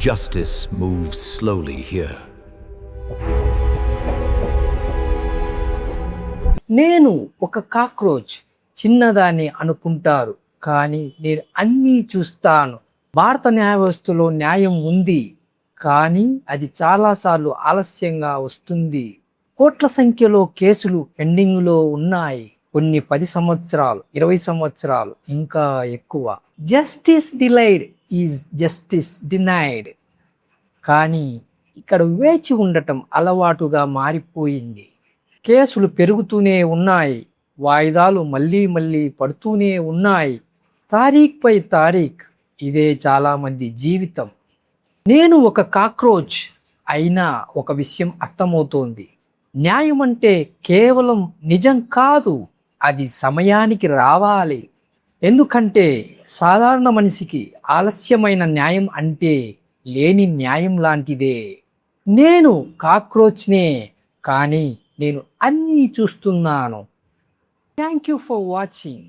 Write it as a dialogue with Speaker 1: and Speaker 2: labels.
Speaker 1: Justice moves slowly here.
Speaker 2: నేను ఒక cockroach చిన్నదాన్ని అనుకుంటారు, కానీ నేను అన్నీ చూస్తాను. భారత న్యాయ వ్యవస్థలో న్యాయం ఉంది, కానీ అది చాలాసార్లు ఆలస్యంగా వస్తుంది. కోట్ల సంఖ్యలో కేసులు పెండింగ్లో ఉన్నాయి. కొన్ని 10 సంవత్సరాలు, 20 సంవత్సరాలు, ఇంకా ఎక్కువ. Justice delayed is justice denied. కానీ ఇక్కడ వేచి ఉండటం అలవాటుగా మారిపోయింది. కేసులు పెరుగుతూనే ఉన్నాయి, వాయిదాలు మళ్ళీ మళ్ళీ పడుతూనే ఉన్నాయి. తారీఖ్ పై తారీఖ్, ఇదే చాలామంది జీవితం. నేను ఒక కాక్రోచ్ అయినా ఒక విషయం అర్థమవుతోంది. న్యాయం అంటే కేవలం నిజం కాదు, అది సమయానికి రావాలి. ఎందుకంటే సాధారణ మనిషికి ఆలస్యమైన న్యాయం అంటే లేని న్యాయం లాంటిదే. నేను కాక్రోచ్నే, కానీ నేను అన్నీ చూస్తున్నాను. Thank you for watching.